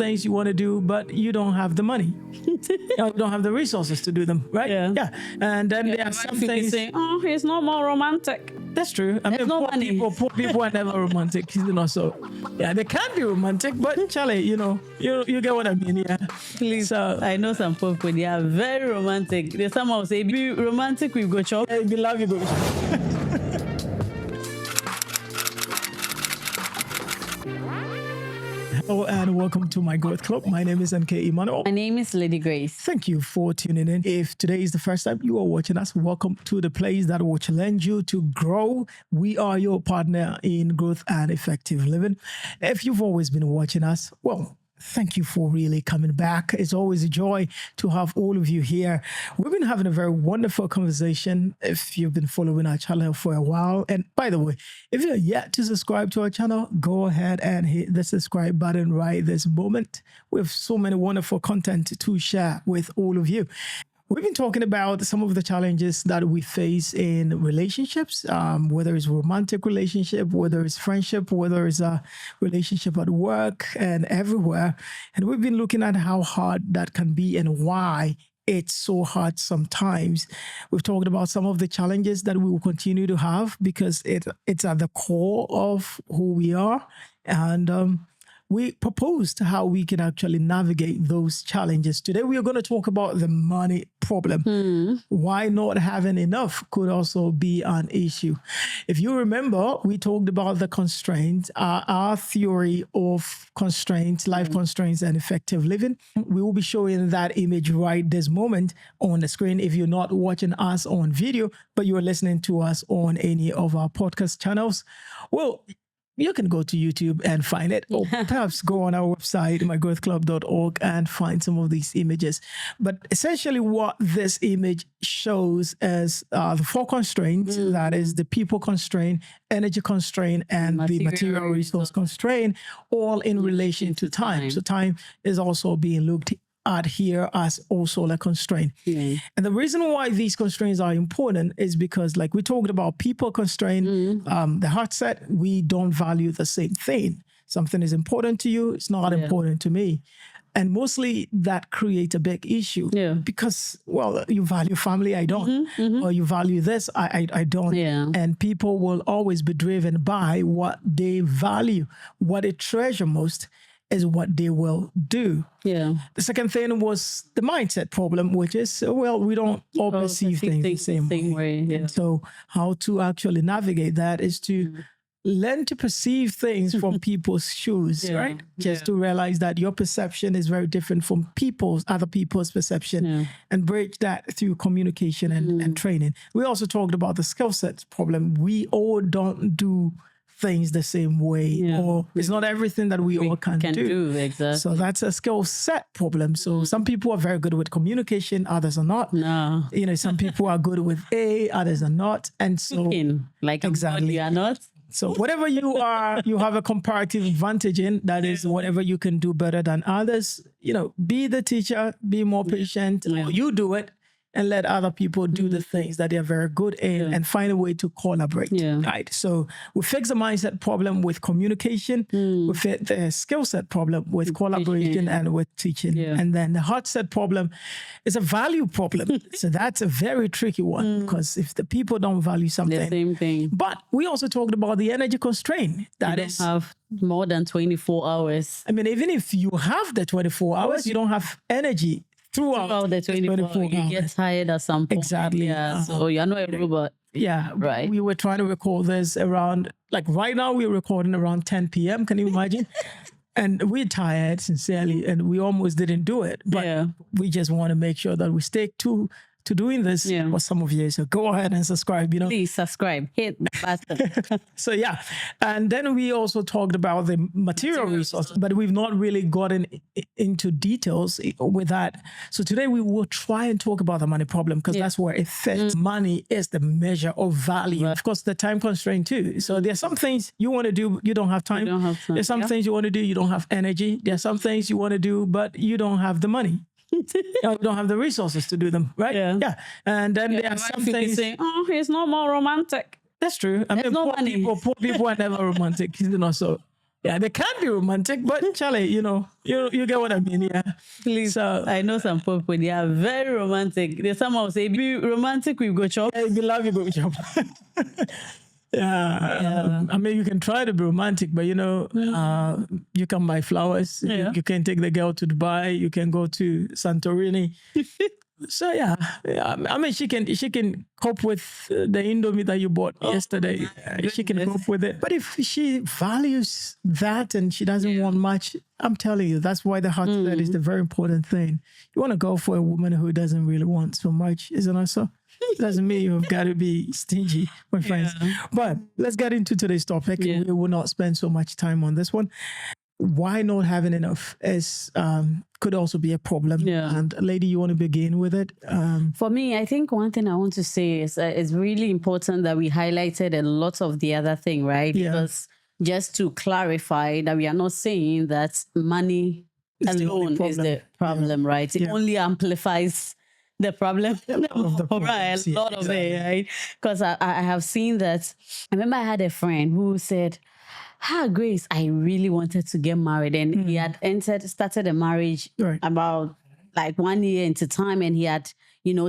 things you want to do, but you don't have the money. You don't have the resources to do them, right? Yeah. And then there are some things. Saying, oh, he's not more romantic. That's true. I mean, no money. poor people are never romantic, you know. So, yeah, they can be romantic, but Charlie, you get what I mean, yeah. Please, So, I know some people, they are very romantic. There's someone who say, be romantic, we go chop. hey, we love you, go. Hello and welcome to my growth club. My name is Emmanuel. My name is Lady Grace. Thank you for tuning in. If today is the first time you are watching us, welcome to the place that will challenge you to grow. We are your partner in growth and effective living. If you've always been watching us, well, thank you for really coming back. It's always a joy to have all of you here. We've been having a very wonderful conversation if you've been following our channel for a while. And by the way, if you're yet to subscribe to our channel, go ahead and hit the subscribe button right this moment. We have so many wonderful content to share with all of you. We've been talking about some of the challenges that we face in relationships, whether it's romantic relationship, whether it's friendship, whether it's a relationship at work and everywhere. And we've been looking at how hard that can be and why it's so hard sometimes. We've talked about some of the challenges that we will continue to have because it's at the core of who we are. And we proposed how we can actually navigate those challenges. Today, we are going to talk about the money problem. Why not having enough could also be an issue. If you remember, we talked about the constraints, our theory of constraints, life constraints, and effective living. We will be showing that image right this moment on the screen if you're not watching us on video, but you're listening to us on any of our podcast channels. Well, you can go to YouTube and find it, or perhaps go on our website, mygrowthclub.org, and find some of these images. But essentially what this image shows is the four constraints, that is the people constraint, energy constraint, and the material resource constraint, all in relation to time. So time is also being looked at here as also a constraint. And the reason why these constraints are important is because, like we talked about people constraint, the heart set, we don't value the same thing. Something is important to you, it's not important to me. And mostly that creates a big issue because, well, you value family, I don't. Or you value this, I don't. And people will always be driven by what they value, what they treasure most is what they will do. The second thing was the mindset problem, which is, well, we don't all perceive things the same way. And so how to actually navigate that is to learn to perceive things from people's shoes, right? Just to realize that your perception is very different from other people's perception, and bridge that through communication and training. We also talked about the skill set problem. We all don't do things the same way, or it's not everything that we all can do. Exactly. So that's a skill set problem. So some people are very good with communication, others are not. Some people are good with others are not. And so like exactly, you are not. So whatever you are, you have a comparative advantage in. That is whatever you can do better than others. Be the teacher, be more patient. You do it. And let other people do the things that they're very good in and find a way to collaborate, right? So we fix the mindset problem with communication, we fix the skill set problem with collaboration and with teaching. And then the heart set problem is a value problem. So that's a very tricky one because if the people don't value something. The same thing. But we also talked about the energy constraint. That is, have more than 24 hours. I mean, even if you have the 24 hours, you don't have energy throughout the 24 hours. You get tired at some point. Exactly. So you're not a robot. Right. We were trying to record this around, like right now we're recording around 10 p.m. Can you imagine? And we're tired, sincerely, and we almost didn't do it. But we just want to make sure that we stick to doing this for some of you. So go ahead and subscribe, Please subscribe. Hit the button. So and then we also talked about the material resource, but we've not really gotten into details with that. So today we will try and talk about the money problem because that's where it fits. Money is the measure of value. Of course, the time constraint too. So there's some things you want to do, you don't have time. There's some things you want to do, you don't have energy. There's some things you want to do, but you don't have the money. You don't have the resources to do them, right? And then there are some things saying, oh, he's not more romantic. That's true. I mean, poor people are never romantic, so Yeah, they can be romantic, but Charlie, you get what I mean, yeah. Please, So I know some people, they are very romantic. There's someone will say, be romantic, we go chop. yeah, if you love, you go job. Yeah, I mean, you can try to be romantic, but you can buy flowers. Yeah. You can take the girl to Dubai. You can go to Santorini. So yeah, I mean, she can cope with the Indomie that you bought yesterday. She can goodness. cope with it. But if she values that and she doesn't want much, I'm telling you, that's why the heart set is the very important thing. You want to go for a woman who doesn't really want so much, isn't it so? Doesn't mean you've got to be stingy, my friends. But let's get into today's topic. Yeah. We will not spend so much time on this one. Why not having enough could also be a problem. Yeah. And lady, you want to begin with it? For me, I think one thing I want to say is it's really important that we highlighted a lot of the other thing, right? Yeah. Because just to clarify that we are not saying that money It's the only alone is problem. the problem, right? It only amplifies the problem, of the right? problems, A yeah, lot of it, right? Because I have seen that. I remember I had a friend who said, Grace, I really wanted to get married. And he had started a marriage Right. about like 1 year into time. And he had,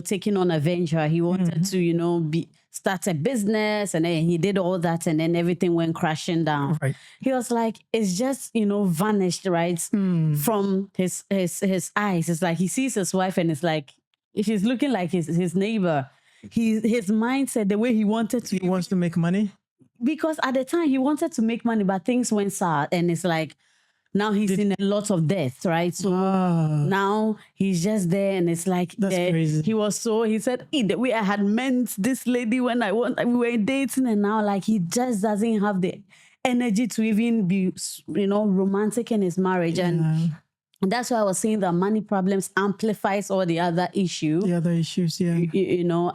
taken on a venture. He wanted to, start a business. And then he did all that. And then everything went crashing down. Right. He was like, it's just, vanished, right? From his eyes. It's like he sees his wife and it's like, she's looking like his neighbor. His mindset, the way he wanted to. He wants to make money. Because at the time he wanted to make money, but things went south, and it's like now he's in a lot of debt, right? So now he's just there, and it's like That's crazy. He said, the way I had meant this lady when we were dating, and now like he just doesn't have the energy to even be, romantic in his marriage. And that's why I was saying that money problems amplifies all the other issues. The other issues, yeah.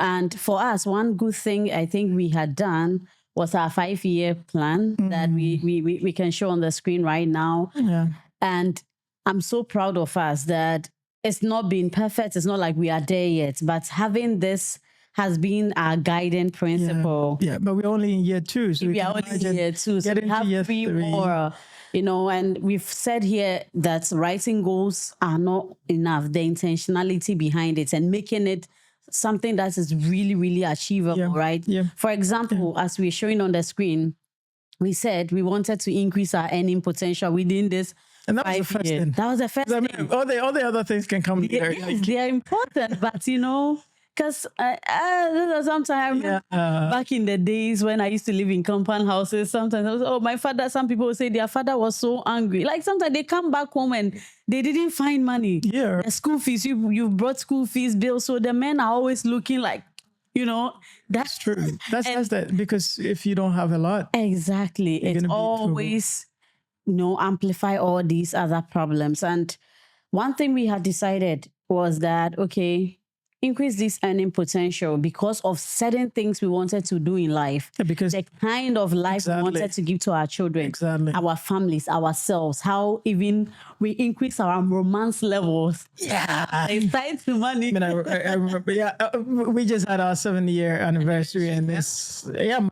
And for us, one good thing I think we had done was our 5-year plan that we can show on the screen right now. Yeah. And I'm so proud of us that it's not been perfect. It's not like we are there yet, but having this has been our guiding principle. Yeah, but we're only in year 2. So We are only in year 2, so we have 3 more. And we've said here that writing goals are not enough. The intentionality behind it and making it something that is really, really achievable, right? Yeah. For example, as we're showing on the screen, we said we wanted to increase our earning potential within this. And that was the first thing. That was the first I mean, thing. all the other things can come later. Yes, they are important, but because sometimes I remember back in the days when I used to live in compound houses, sometimes I was, my father, some people would say their father was so angry. Like sometimes they come back home and they didn't find money. Yeah. The school fees, you brought school fees bills. So the men are always looking like, That's true. That's that, because if you don't have a lot. Exactly. It's always, amplify all these other problems. And one thing we had decided was that, okay, increase this earning potential because of certain things we wanted to do in life. Yeah, because the kind of life we wanted to give to our children, our families, ourselves, how even we increase our romance levels. Yeah. It's tied to money. I remember, we just had our 7-year anniversary and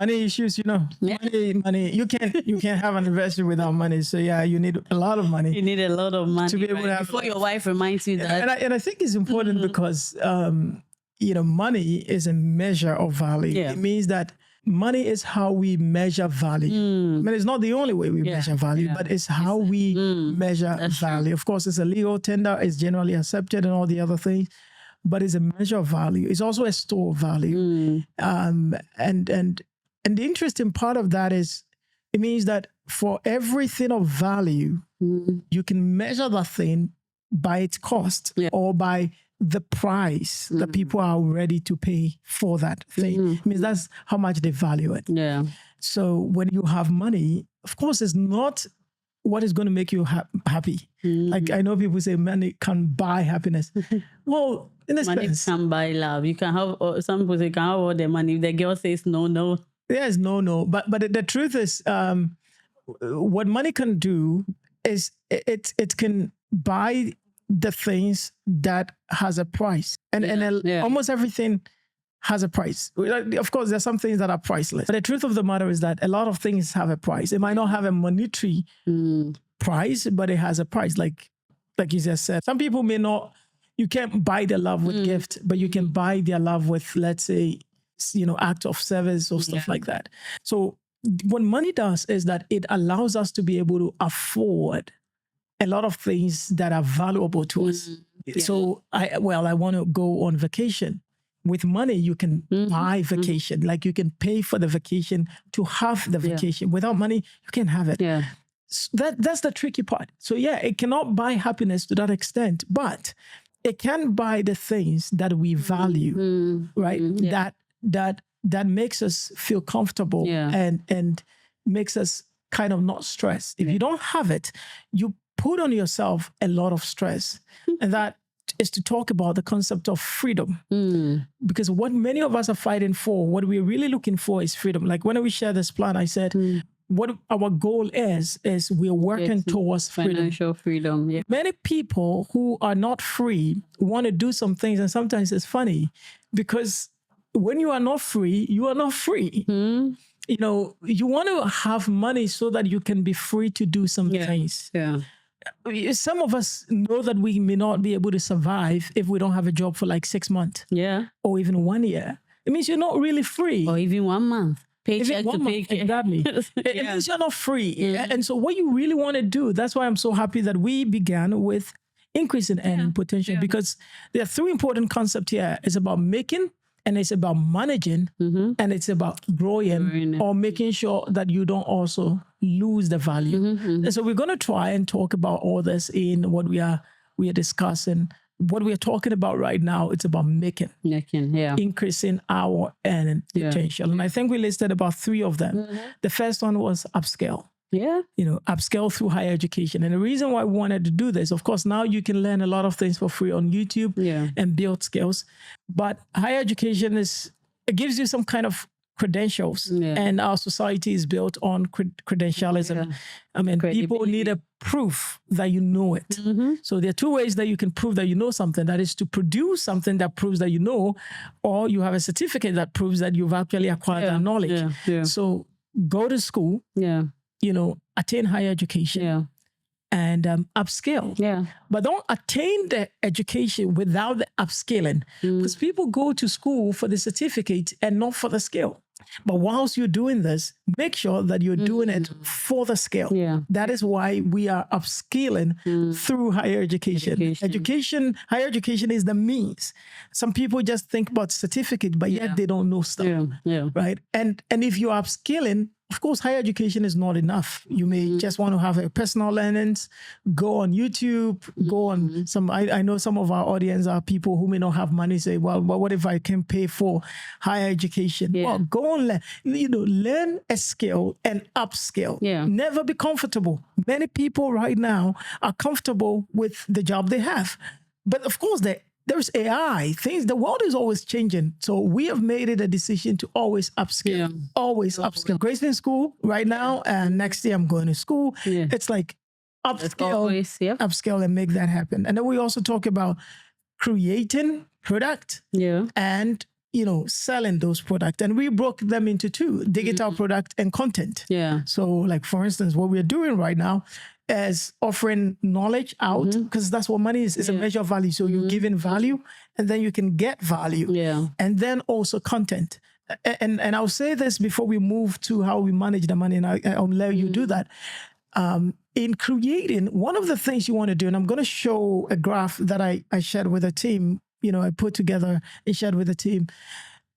money issues, money. You can't have an anniversary without money. So you need a lot of money. You need a lot of money to be able to have before your wife reminds you that. And I think it's important because, money is a measure of value. Yeah. It means that money is how we measure value. I mean, it's not the only way we measure value, but it's how we measure value. True. Of course, it's a legal tender. It's generally accepted and all the other things, but it's a measure of value. It's also a store of value. And the interesting part of that is it means that for everything of value, you can measure that thing by its cost or by the price that people are ready to pay for that thing. It means that's how much they value it. Yeah. So when you have money, of course, it's not what is going to make you happy. Like I know people say money can buy happiness. Well, in this money sense, can buy love. You can have, some people say, can have all the money. If the girl says no. There's no. But the truth is, what money can do is it can buy the things that has a price, and almost everything has a price. Of course, there's some things that are priceless. But the truth of the matter is that a lot of things have a price. It might not have a monetary price, but it has a price. Like you just said, some people may not, you can't buy their love with gift, but you can buy their love with, let's say, act of service or stuff like that. So what money does is that it allows us to be able to afford a lot of things that are valuable to us. So I want to go on vacation. With money, you can buy vacation. Like you can pay for the vacation to have the vacation. Without money, you can't have it. Yeah. So that's the tricky part. So yeah, it cannot buy happiness to that extent, but it can buy the things that we value, right? Yeah. That makes us feel comfortable and makes us kind of not stressed. If you don't have it, you put on yourself a lot of stress. And that is to talk about the concept of freedom. Because what many of us are fighting for, what we're really looking for is freedom. Like when we share this plan, I said, what our goal is we're working towards freedom. Financial freedom. Yeah. Many people who are not free want to do some things, and sometimes it's funny because when you are not free, you are not free. You want to have money so that you can be free to do some things. Yeah. Some of us know that we may not be able to survive if we don't have a job for like 6 months. Yeah. Or even 1 year. It means you're not really free. Or even 1 month. Paycheck to paycheck. Exactly. It means you're not free. And so what you really want to do, that's why I'm so happy that we began with increasing earning potential, because there are 3 important concepts here. It's about making, and it's about managing, and it's about growing or making sure that you don't also lose the value. And so we're going to try and talk about all this in what we are discussing. What we're talking about right now, it's about making, increasing our earning potential. And I think we listed about 3 of them. The first one was upscale. Yeah. Upscale through higher education. And the reason why we wanted to do this, of course, now you can learn a lot of things for free on YouTube and build skills. But higher education it gives you some kind of credentials. And our society is built on credentialism. I mean, people need a proof that you know it. So there are 2 ways that you can prove that you know something. That is to produce something that proves that you know, or you have a certificate that proves that you've actually acquired that knowledge. So go to school. Attain higher education and upscale. But don't attain the education without the upscaling, because people go to school for the certificate and not for the skill. But whilst you're doing this, make sure that you're doing it for the skill. That is why we are upskilling through higher education. Higher education is the means. Some people just think about certificate, but yet they don't know stuff. Right? And if you're upskilling, of course, higher education is not enough. You may just want to have a personal learnings, go on YouTube, go on some, I know some of our audience are people who may not have money, say, well, what if I can pay for higher education? Well, go on, learn a skill and upskill. Never be comfortable. Many people right now are comfortable with the job they have. But of course, there's AI, the world is always changing. So we have made it a decision to always upskill, upskill. Grace in school right now, and next year I'm going to school. It's like upskill and make that happen. And then we also talk about creating product and, selling those products. And we broke them into 2, digital product and content. So like, for instance, what we're doing right now is offering knowledge out, because that's what money is. It's a measure of value. So you're giving value, and then you can get value. And then also content. And I'll say this before we move to how we manage the money, and I'll let you do that. In creating, one of the things you want to do, and I'm going to show a graph that I shared with a team, I put together and shared with the team.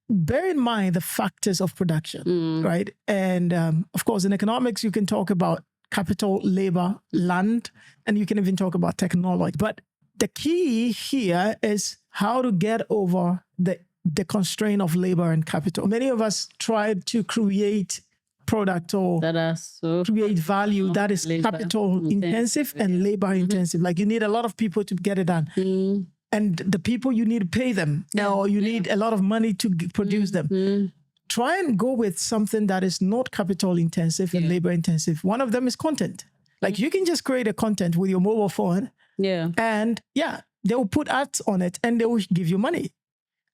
Bear in mind the factors of production, right? And of course, in economics, you can talk about capital, labor, land, and you can even talk about technology. But the key here is how to get over the constraint of labor and capital. Many of us tried to create product or create value that is capital intensive and labor intensive. Like you need a lot of people to get it done. And the people, you need to pay them. Or you need a lot of money to produce them. Try and go with something that is not capital intensive and labor intensive. One of them is content. Like you can just create a content with your mobile phone. And they will put ads on it and they will give you money.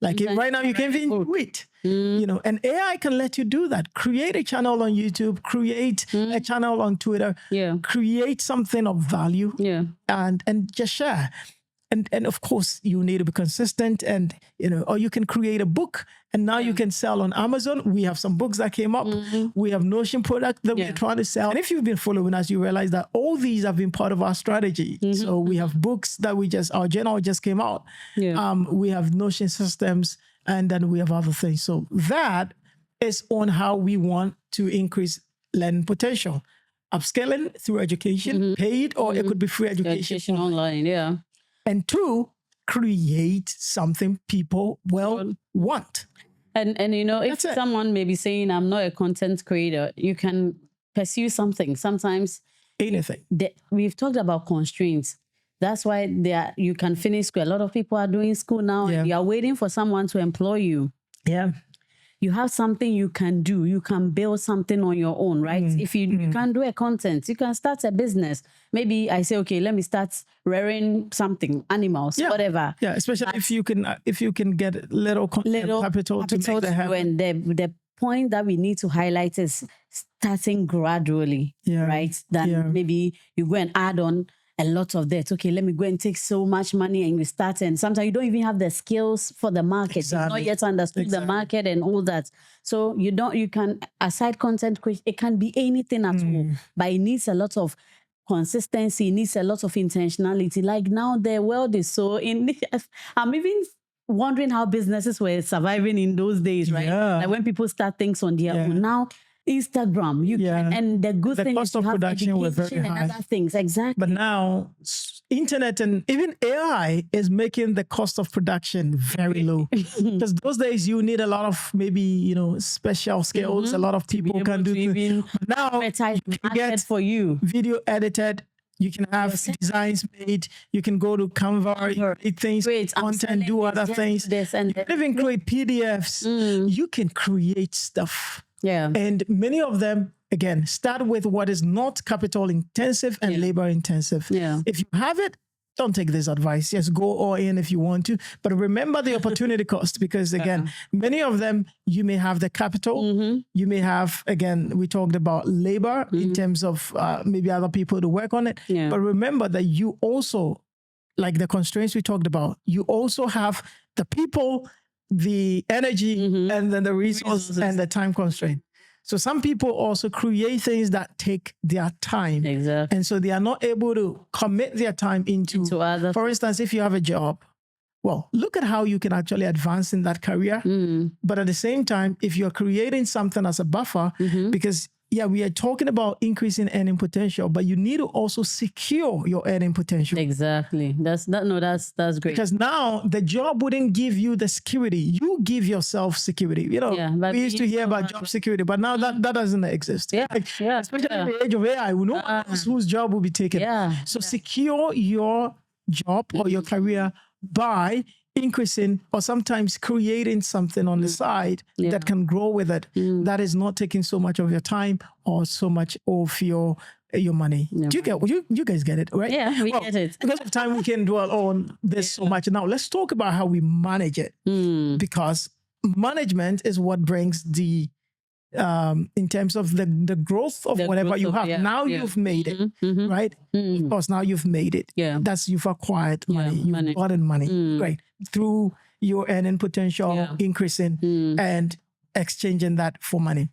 Like right now, you can even tweet. And AI can let you do that. Create a channel on YouTube, create a channel on Twitter, create something of value, and just share. And of course, you need to be consistent, and or you can create a book, and now you can sell on Amazon. We have some books that came up. We have Notion product that we're trying to sell. And if you've been following us, you realize that all these have been part of our strategy. So we have books that our journal just came out. We have Notion systems, and then we have other things. So that is on how we want to increase learning potential. Upscaling through education, paid, or it could be free education online. And 2, create something people will want. And if someone may be saying, I'm not a content creator, you can pursue something. Sometimes anything. We've talked about constraints. That's why you can finish school. A lot of people are doing school now, and you are waiting for someone to employ you. You have something you can do. You can build something on your own, right? If you can do a content, you can start a business. Maybe I say, okay, let me start rearing something, animals, whatever. Yeah, especially if you can get little capital to make that happen. And the point that we need to highlight is starting gradually, right? Then maybe you go and add on a lot of that. Okay, let me go and take so much money, and you start, and sometimes you don't even have the skills for the market. Exactly. You've not yet understood the market and all that. So you can, aside content creation, it can be anything at all, but it needs a lot of consistency, it needs a lot of intentionality. Like now the world is so I'm even wondering how businesses were surviving in those days, right? Like when people start things on their own. Now Instagram, you can, and the good thing is cost of production was very high. And other things, exactly. But now, internet and even AI is making the cost of production very low. Because those days you need a lot of maybe special skills. A lot of people can do things. Now you can get for you video edited. You can have designs made. You can go to Canva, create things, content, do other things. You can even create PDFs. You can create stuff. And many of them, again, start with what is not capital intensive and labor intensive. If you have it, don't take this advice. Just go all in if you want to. But remember the opportunity cost, because again, many of them, you may have the capital. You may have, again, we talked about labor in terms of maybe other people to work on it. But remember that you also, like the constraints we talked about, you also have the people, the energy, and then the resources and the time constraint. So some people also create things that take their time. Exactly. And so they are not able to commit their time into other. For instance, if you have a job, well, look at how you can actually advance in that career. But at the same time, if you're creating something as a buffer, because we are talking about increasing earning potential, but you need to also secure your earning potential. Exactly. That's great. Because now the job wouldn't give you the security. You give yourself security. We used to hear about job security, but now that doesn't exist. Especially in the age of AI, we know whose job will be taken. So secure your job or your career by increasing or sometimes creating something on the side that can grow with it, that is not taking so much of your time or so much of your money. Do you guys get it, right? Yeah, we get it. Because of time, we can dwell on this so much. Now, let's talk about how we manage it, because management is what brings the in terms of the growth of whatever you have. Now you've made it, right? Of course, now you've made it. That's, you've acquired money. You've gotten money, right? Through your earning potential increasing and exchanging that for money.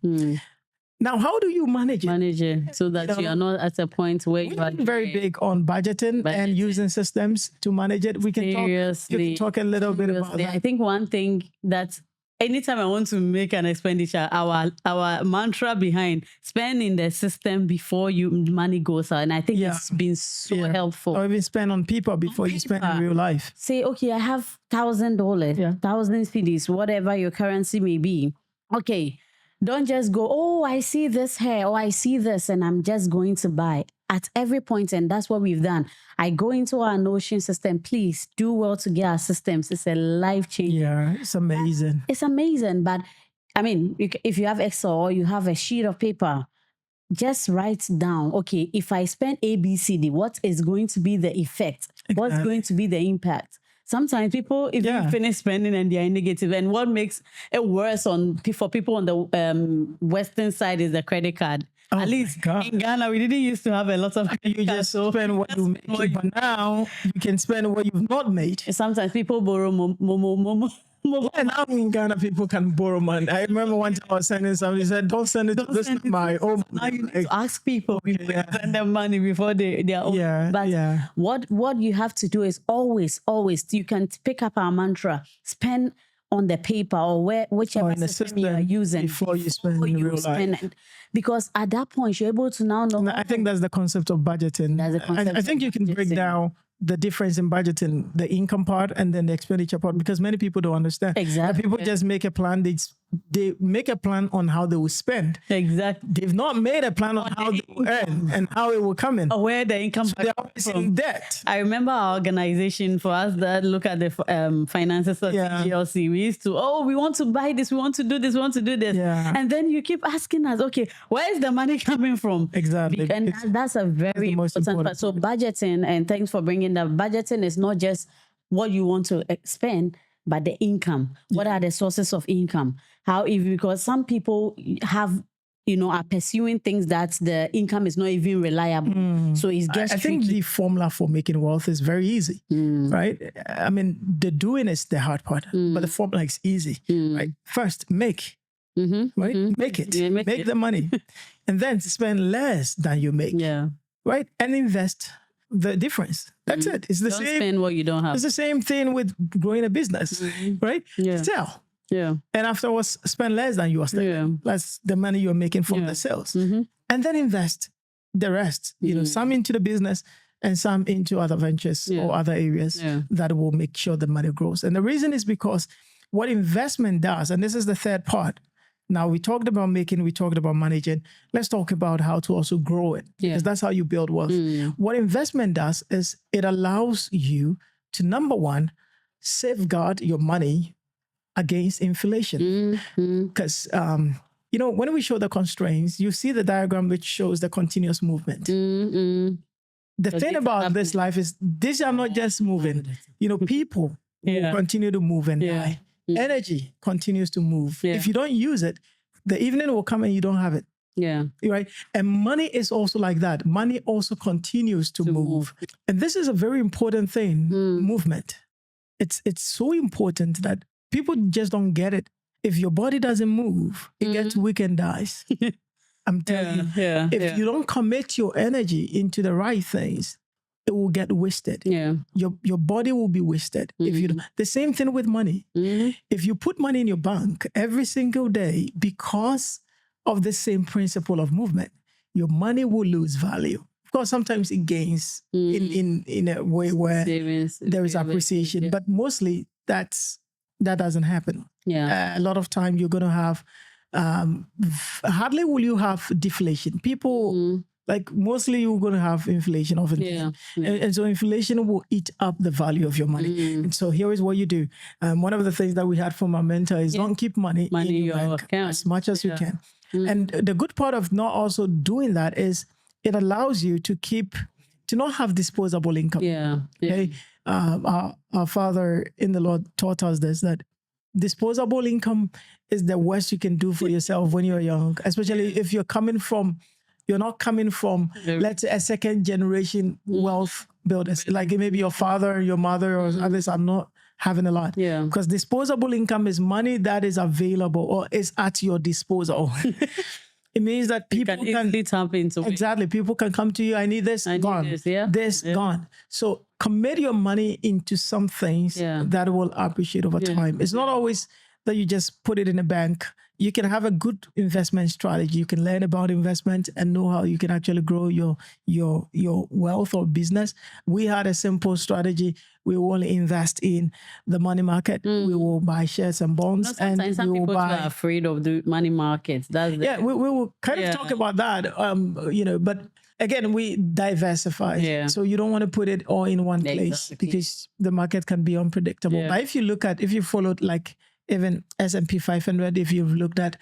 Now, how do you manage it? Manage it so that you are not at a point where you are very big on budgeting and using systems to manage it. We can talk a little bit about that. I think one thing that anytime I want to make an expenditure, our mantra behind spend in the system before money goes out. And I think it's been so helpful. Or even spend on people before you spend in real life. Say, okay, I have $1,000, 1,000 CDs, whatever your currency may be. Okay, don't just go, oh, I see this here, or I see this, and I'm just going to buy. At every point, and that's what we've done. I go into our Notion system. Please do well to get our systems. It's a life changer. Yeah, it's amazing. It's amazing. But I mean, if you have Excel or you have a sheet of paper, just write down, okay, if I spend ABCD, what is going to be the effect? What's going to be the impact? sometimes people even finish spending and they're negative. And what makes it worse for people on the Western side is the credit card. Oh, at least in Ghana, we didn't used to have a lot of credit you cards, just spend what you make, but now you can spend what you've not made. Sometimes people borrow more. And now in Ghana, people can borrow money. I remember one time I was sending somebody said, "Don't send it. This is my own." Now you need to ask people before you send them money before they are own. But what you have to do is always you can pick up our mantra, spend on the paper or whichever system you are using before you spend in real life. Because at that point you're able to now know. I think that's the concept of budgeting. That's the concept. I think you can break down the difference in budgeting, the income part and then the expenditure part, because many people don't understand. Exactly. People just make a plan. They make a plan on how they will spend. Exactly. They've not made a plan on how they will earn and how it will come in. Or where the income they're always in debt. I remember our organization, for us that look at the finances of GLC, we used to, we want to buy this, we want to do this, we want to do this. Yeah. And then you keep asking us, okay, where is the money coming from? Exactly. And that's a very important part. So budgeting, and thanks for bringing that. Budgeting is not just what you want to spend, but the income. What are the sources of income? Because some people have, are pursuing things that the income is not even reliable. So it's just I think the formula for making wealth is very easy, right? I mean, the doing is the hard part, but the formula is easy, right? First, make, right? Make it, make the money, and then spend less than you make, right? And invest the difference. That's it. It's the same. Don't spend what you don't have. It's the same thing with growing a business, right? Sell. Yeah. And afterwards, spend less than you are spending. That's the money you're making from the sales. And then invest the rest, some into the business and some into other ventures or other areas that will make sure the money grows. And the reason is because what investment does, and this is the third part. Now, we talked about making, we talked about managing. Let's talk about how to also grow it, because that's how you build wealth. What investment does is it allows you to, number one, safeguard your money against inflation. Because, when we show the constraints, you see the diagram which shows the continuous movement. The thing about this life is these are not just moving. People will continue to move and die. Energy continues to move. If you don't use it, the evening will come and you don't have it. Right. And money is also like that. Money also continues to move. And this is a very important thing, movement. It's so important that people just don't get it. If your body doesn't move, it gets weak and dies. I'm telling you. If you don't commit your energy into the right things, it will get wasted. Your body will be wasted. If you don't. The same thing with money. If you put money in your bank every single day because of the same principle of movement, your money will lose value. Of course, sometimes it gains in a way where there is appreciation, but mostly that doesn't happen. A lot of time you're going to have, hardly will you have deflation. People, mostly you're going to have inflation often. And so inflation will eat up the value of your money. And so here is what you do. One of the things that we had from our mentor is don't keep money in your bank account as much as you can. And the good part of not also doing that is it allows you to not have disposable income. Okay. Our father in the Lord taught us this, that disposable income is the worst you can do for yourself when you're young, especially if you're not coming from, let's say, a second generation wealth builders, like maybe your father, your mother, or others are not having a lot. Because disposable income is money that is available or is at your disposal. It means that people can tap into exactly. People can come to you. I need this, gone. This gone. So commit your money into some things that will appreciate over time. It's not always that you just put it in a bank. You can have a good investment strategy. You can learn about investment and know how you can actually grow your wealth or business. We had a simple strategy. We will only invest in the money market. We will buy shares and bonds. And some people are afraid of the money markets. We will kind of talk about that, but again, we diversify. So you don't want to put it all in one place because the market can be unpredictable. But if you followed like even S&P 500, if you've looked at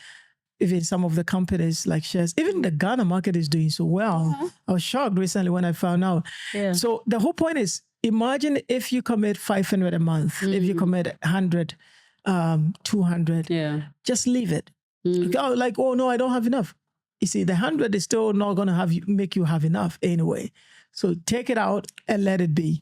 even some of the companies like shares. Even the Ghana market is doing so well. I was shocked recently when I found out. So the whole point is, imagine if you commit 500 a month, if you commit 100, 200, just leave it. Like, oh no, I don't have enough. You see, the 100 is still not going to make you have enough anyway. So take it out and let it be.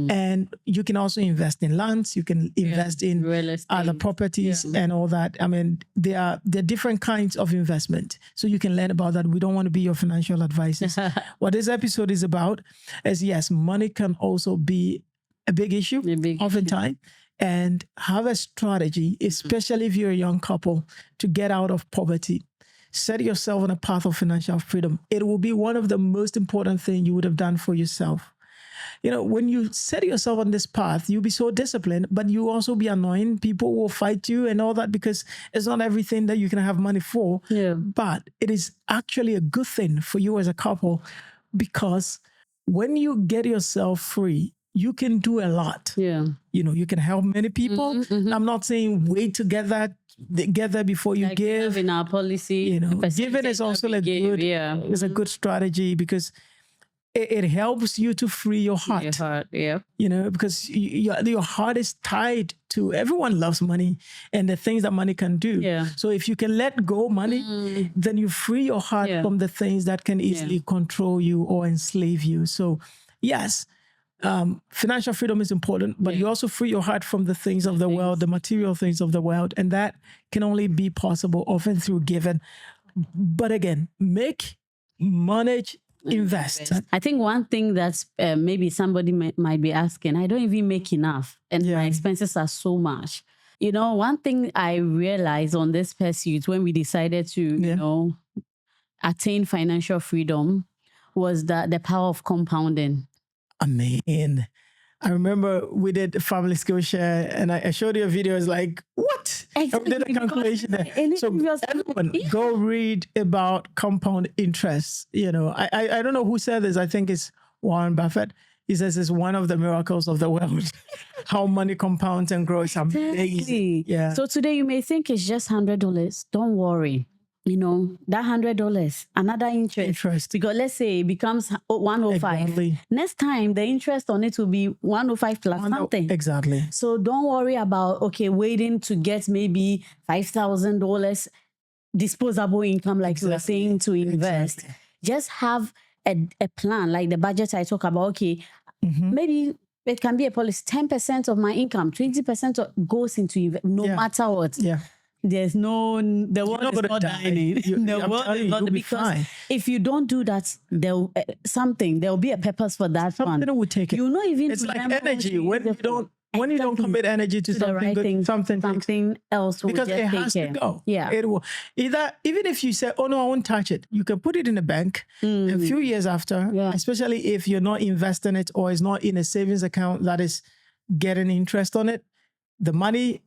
And you can also invest in lands. You can invest in real estate, other properties and all that. I mean, there are different kinds of investment. So you can learn about that. We don't want to be your financial advisors. What this episode is about is, yes, money can also be a big issue oftentimes. And have a strategy, especially if you're a young couple, to get out of poverty. Set yourself on a path of financial freedom. It will be one of the most important things you would have done for yourself. You know, when you set yourself on this path, you'll be so disciplined, but you also be annoying. People will fight you and all that because it's not everything that you can have money for. But it is actually a good thing for you as a couple, because when you get yourself free, you can do a lot. You know, you can help many people. I'm not saying wait together before you give. In our policy, you know, giving is also is a good strategy, because it helps you to free your heart. You know, because your heart is tied to, everyone loves money and the things that money can do. So if you can let go money, then you free your heart from the things that can easily control you or enslave you. So yes, financial freedom is important, but you also free your heart from the things of the world, the material things of the world, and that can only be possible often through giving. But again, manage, invest. I think one thing that's maybe somebody might be asking, I don't even make enough, and my expenses are so much. You know, one thing I realized on this pursuit when we decided to, you know, attain financial freedom was that the power of compounding. I mean, I remember we did family skill share, and I showed you a video. It's like, what? Exactly. I did a calculation there. So everyone, go read about compound interest. You know, I don't know who said this. I think it's Warren Buffett. He says it's one of the miracles of the world. How money compounds and grows. Amazing. Yeah. So today you may think it's just $100. Don't worry. You know, that $100, another interest. Because let's say it becomes 105. Exactly. Next time, the interest on it will be 105 plus something. Exactly. So don't worry about, waiting to get maybe $5,000 disposable income, like you were saying, to invest. Just have a plan, like the budget I talk about. Maybe it can be a policy, 10% of my income, 20% goes into matter what. There's the world is not dying. The world is not, because if you don't do that, there'll be a purpose for that. Something will take it. You know, even it's like energy. When you don't commit energy to something right good, thing, something else will because just it has take to go. It will even if you say, "Oh no, I won't touch it," you can put it in a bank. A few years after, especially if you're not investing it or it's not in a savings account that is getting interest on it. The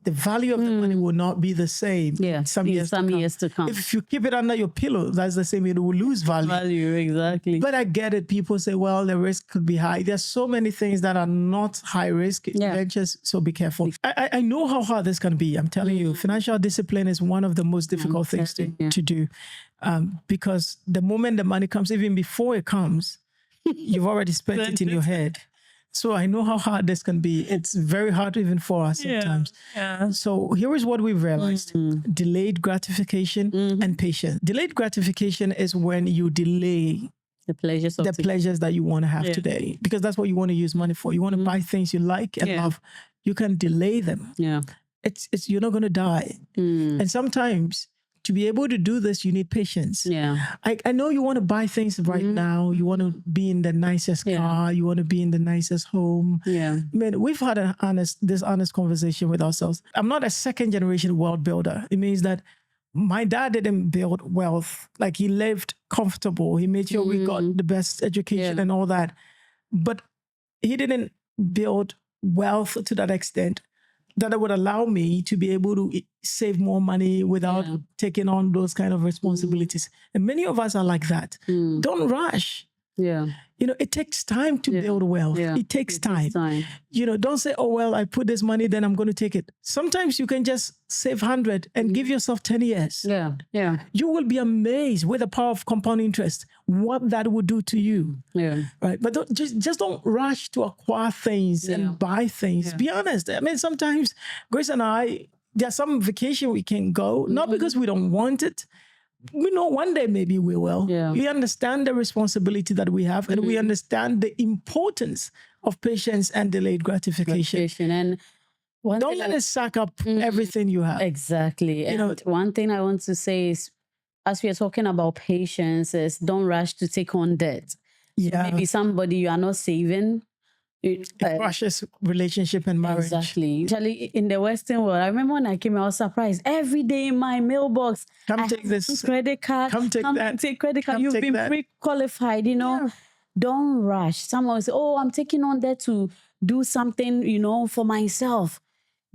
value of the money will not be the same. Some years to come. If you keep it under your pillow, that's the same. It will lose value. Exactly. But I get it. People say, well, the risk could be high. There's so many things that are not high risk ventures, so be careful. I know how hard this can be. I'm telling you, financial discipline is one of the most difficult things to do, because the moment the money comes, even before it comes, you've already spent it in your head. So I know how hard this can be. It's very hard even for us sometimes. So here is what we've realized. Delayed gratification and patience. Delayed gratification is when you delay the pleasures that you want to have today, because that's what you want to use money for. You want to buy things you like and love. You can delay them. It's you're not going to die. And sometimes to be able to do this, you need patience. I know you want to buy things right now. You want to be in the nicest car. You want to be in the nicest home. Man, we've had this honest conversation with ourselves. I'm not a second generation wealth builder. It means that my dad didn't build wealth. Like, he lived comfortable. He made sure we got the best education and all that. But he didn't build wealth to that extent that would allow me to be able to save more money without taking on those kind of responsibilities. And many of us are like that. Don't rush. Yeah. It takes time to build wealth. Yeah. It takes time. Don't say, oh, well, I put this money, then I'm going to take it. Sometimes you can just save 100 and give yourself 10 years. Yeah. Yeah. You will be amazed with the power of compound interest, what that would do to you. Yeah. Right. But just don't rush to acquire things and buy things. Be honest. I mean, sometimes Grace and I, there's some vacation we can go, not because we don't want it. We know one day maybe we will. Yeah. We understand the responsibility that we have, and we understand the importance of patience and delayed gratification. And don't let it suck up everything you have. Exactly. And one thing I want to say is, as we are talking about patience, is don't rush to take on debt. Yeah. So maybe somebody you are not saving. It crushes relationship and marriage. Exactly. Actually, in the Western world, I remember when I came, I was surprised. Every day in my mailbox, come take this credit card. Come take that. Take credit card. You've been pre-qualified. Don't rush. Someone will say, "Oh, I'm taking on that to do something, for myself."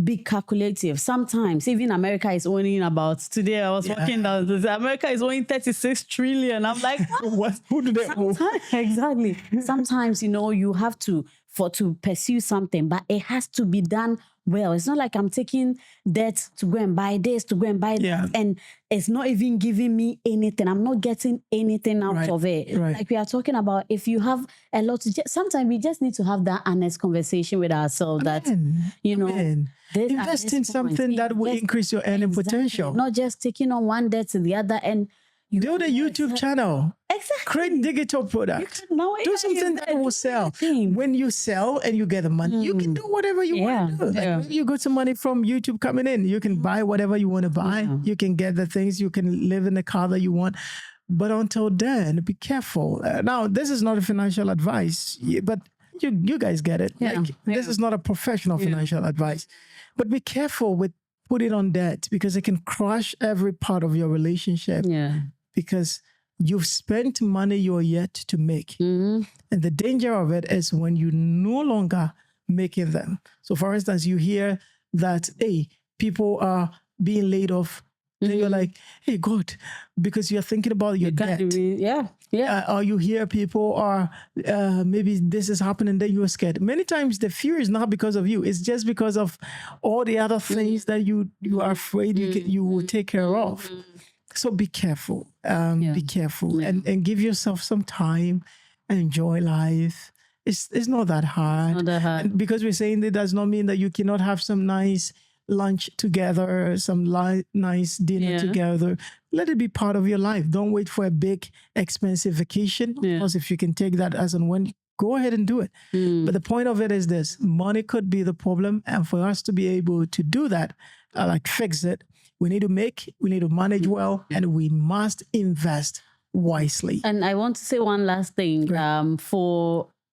Be calculative. Sometimes even America is owning about, today I was walking down, America is owning 36 trillion. I'm like, what? Who do they owe? Exactly. Sometimes, you have to pursue something, but it has to be done well. It's not like I'm taking debt to go and buy this, to go and buy that, and it's not even giving me anything. I'm not getting anything out of it. Right. Like we are talking about, if you have a lot to, sometimes we just need to have that honest conversation with ourselves. Amen. That, invest in something that will increase your earning potential. Not just taking on one debt to the other, and build a YouTube channel. Exactly. Create digital products. Do something that will sell. When you sell and you get the money, you can do whatever you want to do. Like you got some money from YouTube coming in. You can buy whatever you want to buy. Yeah. You can get the things. You can live in the car that you want. But until then, be careful. Now, this is not a financial advice, but you guys get it. Yeah. This is not a professional financial advice. But be careful with putting on debt, because it can crush every part of your relationship. Yeah. Because you've spent money you're yet to make. And the danger of it is when you no longer making them. So for instance, you hear that, hey, people are being laid off. Then you're like, hey, God, because you're thinking about your debt. Or you hear people are, maybe this is happening, then you're scared. Many times the fear is not because of you. It's just because of all the other things that you are afraid you will take care of. So be careful. Be careful and give yourself some time and enjoy life. It's not that hard. Not that hard. And because we're saying that does not mean that you cannot have some nice lunch together, some nice dinner together. Let it be part of your life. Don't wait for a big, expensive vacation. Of course, if you can take that as and when, go ahead and do it. But the point of it is this: money could be the problem. And for us to be able to do that, fix it, we need to manage well, and we must invest wisely. And I want to say one last thing,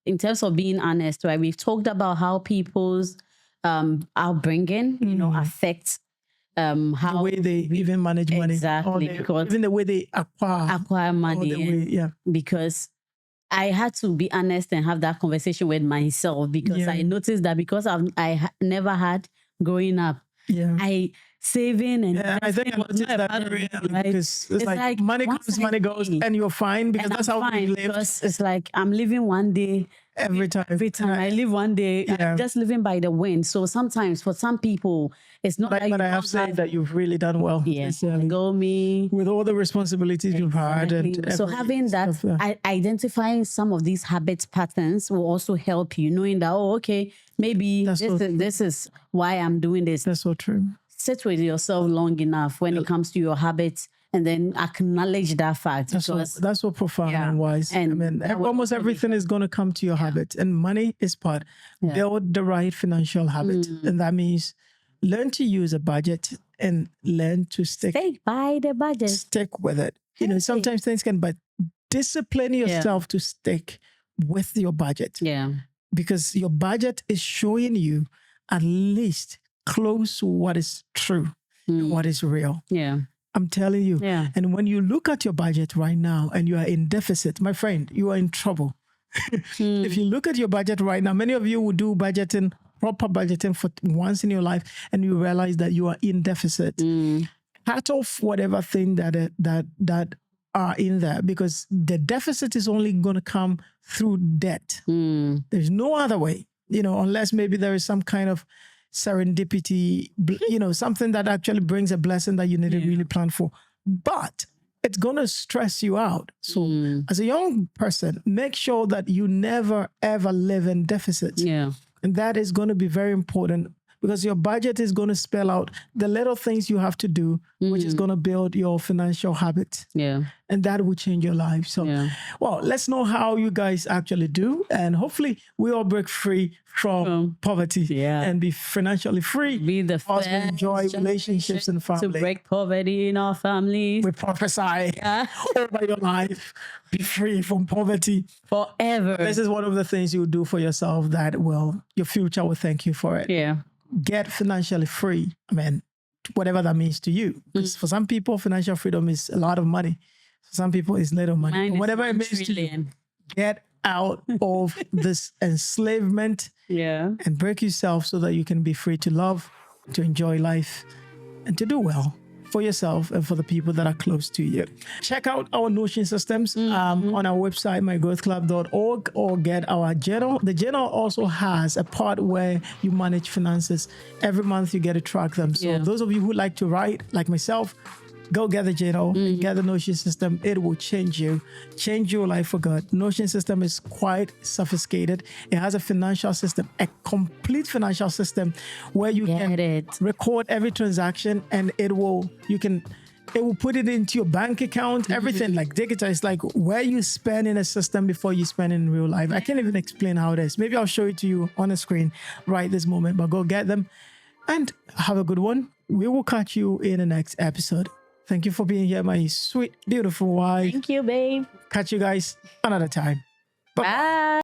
in terms of being honest, right? We've talked about how people's upbringing, affects how the way they even manage money. Exactly. Because even the way they acquire money. Because I had to be honest and have that conversation with myself, because I noticed that because I never had growing up, saving and I think I noticed that very early, because it's like money comes, money goes, and you're fine, because that's how we live. Because it's like I'm living one day every time. I live one day, I'm just living by the wind. So sometimes for some people, it's not. But I have said that you've really done well. Yes, go me with all the responsibilities you've had, and so having that, identifying some of these habit patterns will also help you, knowing that maybe this is why I'm doing this. That's so true. Sit with yourself long enough when it comes to your habits, and then acknowledge that fact. That's so profound and wise. And almost everything is going to come to your habit, and money is part. Build the right financial habit, and that means learn to use a budget and learn to stick by the budget. Stick with it. Sometimes things can, but discipline yourself to stick with your budget. Yeah, because your budget is showing you at least close to what is true, what is real. Yeah. I'm telling you. Yeah. And when you look at your budget right now and you are in deficit, my friend, you are in trouble. If you look at your budget right now, many of you will do proper budgeting for once in your life, and you realize that you are in deficit. Cut off whatever thing that are in there, because the deficit is only going to come through debt. There's no other way, unless maybe there is some kind of serendipity, something that actually brings a blessing that you need to really plan for. But it's going to stress you out. So as a young person, make sure that you never, ever live in deficit. Yeah. And that is going to be very important, because your budget is going to spell out the little things you have to do, which is going to build your financial habits. Yeah. And that will change your life. So, well, let's know how you guys actually do. And hopefully we all break free from poverty and be financially free. Be the first enjoy relationships and family. To break poverty in our families. We prophesy over your life. Be free from poverty. Forever. This is one of the things you do for yourself that your future will thank you for it. Yeah. Get financially free. I mean, whatever that means to you. Because for some people, financial freedom is a lot of money. For some people, it's little money. But whatever it means to you, get out of this enslavement and break yourself so that you can be free to love, to enjoy life, and to do well for yourself and for the people that are close to you. Check out our Notion systems on our website, mygrowthclub.org, or get our journal. The journal also has a part where you manage finances. Every month you get to track them. So those of you who like to write, like myself, go get the journal, get the Notion system. It will change your life for good. Notion system is quite sophisticated. It has a financial system, a complete financial system where you can record every transaction, and it will put it into your bank account, everything like digital. It's like where you spend in a system before you spend in real life. I can't even explain how it is. Maybe I'll show it to you on the screen right this moment, but go get them and have a good one. We will catch you in the next episode. Thank you for being here, my sweet, beautiful wife. Thank you, babe. Catch you guys another time. Bye. Bye.